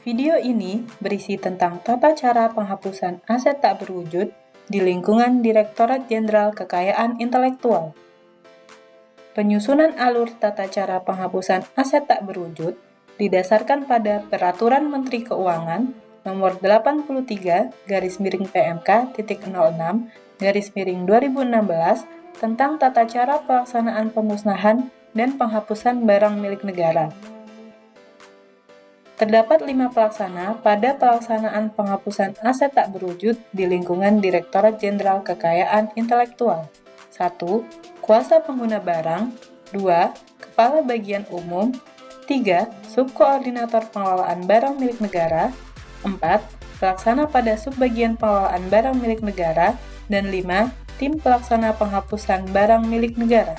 Video ini berisi tentang tata cara penghapusan aset tak berwujud di lingkungan Direktorat Jenderal Kekayaan Intelektual. Penyusunan alur tata cara penghapusan aset tak berwujud didasarkan pada Peraturan Menteri Keuangan Nomor 83/PMK.06/2016 tentang tata cara pelaksanaan pemusnahan dan penghapusan barang milik negara. Terdapat 5 pelaksana pada pelaksanaan penghapusan aset tak berwujud di lingkungan Direktorat Jenderal Kekayaan Intelektual. 1. Kuasa pengguna barang. 2. Kepala Bagian Umum. 3. Subkoordinator pengelolaan barang milik negara. 4. Pelaksana pada subbagian pengelolaan barang milik negara. Dan 5. Tim pelaksana penghapusan barang milik negara.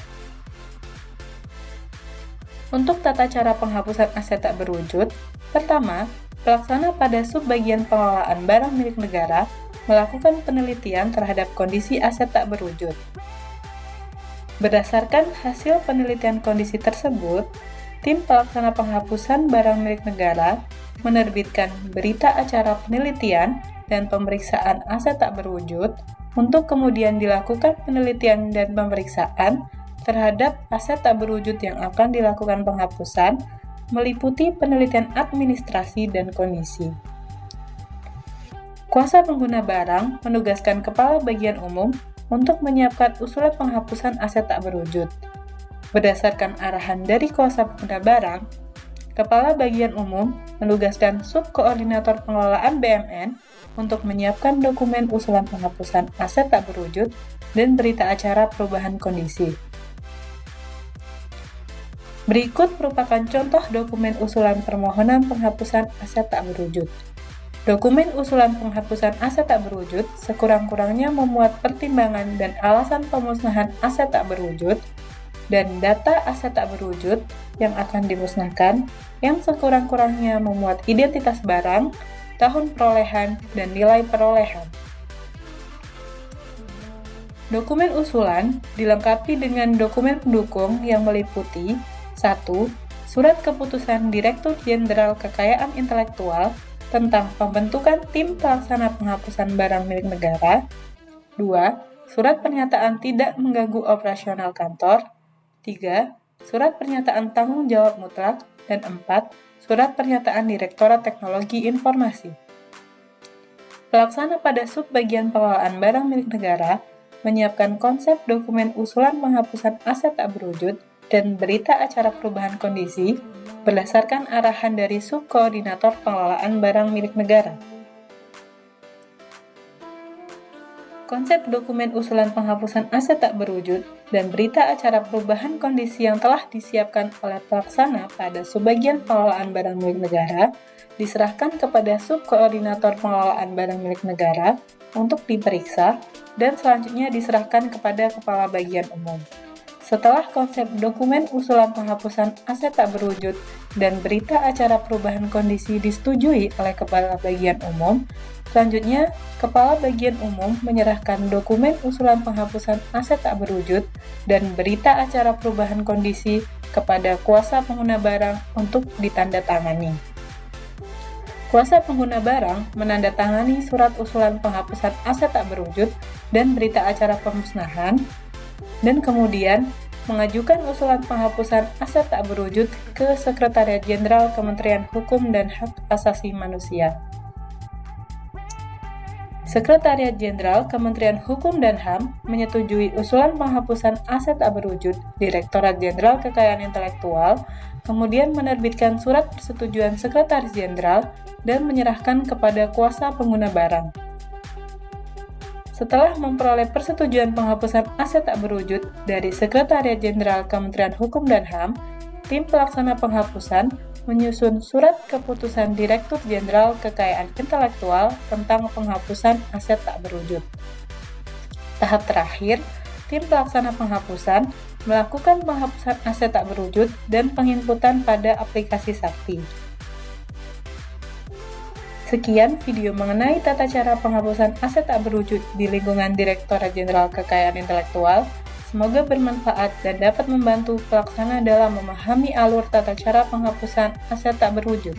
Untuk tata cara penghapusan aset tak berwujud, pertama, pelaksana pada subbagian pengelolaan barang milik negara melakukan penelitian terhadap kondisi aset tak berwujud. Berdasarkan hasil penelitian kondisi tersebut, tim pelaksana penghapusan barang milik negara menerbitkan berita acara penelitian dan pemeriksaan aset tak berwujud untuk kemudian dilakukan penelitian dan pemeriksaan terhadap aset tak berwujud yang akan dilakukan penghapusan, meliputi penelitian administrasi dan kondisi. Kuasa pengguna barang menugaskan Kepala Bagian Umum untuk menyiapkan usulan penghapusan aset tak berwujud. Berdasarkan arahan dari kuasa pengguna barang, Kepala Bagian Umum menugaskan Subkoordinator Pengelolaan BMN untuk menyiapkan dokumen usulan penghapusan aset tak berwujud dan berita acara perubahan kondisi. Berikut merupakan contoh dokumen usulan permohonan penghapusan aset tak berwujud. Dokumen usulan penghapusan aset tak berwujud sekurang-kurangnya memuat pertimbangan dan alasan pemusnahan aset tak berwujud dan data aset tak berwujud yang akan dimusnahkan yang sekurang-kurangnya memuat identitas barang, tahun perolehan, dan nilai perolehan. Dokumen usulan dilengkapi dengan dokumen pendukung yang meliputi 1. Surat keputusan Direktur Jenderal Kekayaan Intelektual tentang pembentukan tim pelaksana penghapusan barang milik negara. 2. Surat pernyataan tidak mengganggu operasional kantor. 3. Surat pernyataan tanggung jawab mutlak. Dan 4. Surat pernyataan Direktorat Teknologi Informasi. Pelaksana pada subbagian pengelolaan barang milik negara menyiapkan konsep dokumen usulan penghapusan aset tak berwujud dan berita acara perubahan kondisi berdasarkan arahan dari Subkoordinator Pengelolaan Barang milik negara. Konsep dokumen usulan penghapusan aset tak berwujud dan berita acara perubahan kondisi yang telah disiapkan oleh pelaksana pada subbagian pengelolaan barang milik negara diserahkan kepada Subkoordinator Pengelolaan Barang milik negara untuk diperiksa dan selanjutnya diserahkan kepada Kepala Bagian Umum. Setelah konsep dokumen usulan penghapusan aset tak berwujud dan berita acara perubahan kondisi disetujui oleh Kepala Bagian Umum, selanjutnya Kepala Bagian Umum menyerahkan dokumen usulan penghapusan aset tak berwujud dan berita acara perubahan kondisi kepada kuasa pengguna barang untuk ditandatangani. Kuasa pengguna barang menandatangani surat usulan penghapusan aset tak berwujud dan berita acara pemusnahan, dan kemudian mengajukan usulan penghapusan aset tak berwujud ke Sekretariat Jenderal Kementerian Hukum dan Hak Asasi Manusia. Sekretariat Jenderal Kementerian Hukum dan HAM menyetujui usulan penghapusan aset tak berwujud Direktorat Jenderal Kekayaan Intelektual, kemudian menerbitkan surat persetujuan Sekretaris Jenderal dan menyerahkan kepada kuasa pengguna barang. Setelah memperoleh persetujuan penghapusan aset tak berwujud dari Sekretariat Jenderal Kementerian Hukum dan HAM, tim pelaksana penghapusan menyusun surat keputusan Direktur Jenderal Kekayaan Intelektual tentang penghapusan aset tak berwujud. Tahap terakhir, tim pelaksana penghapusan melakukan penghapusan aset tak berwujud dan penginputan pada aplikasi Sakti. Sekian video mengenai tata cara penghapusan aset tak berwujud di lingkungan Direktorat Jenderal Kekayaan Intelektual. Semoga bermanfaat dan dapat membantu pelaksana dalam memahami alur tata cara penghapusan aset tak berwujud.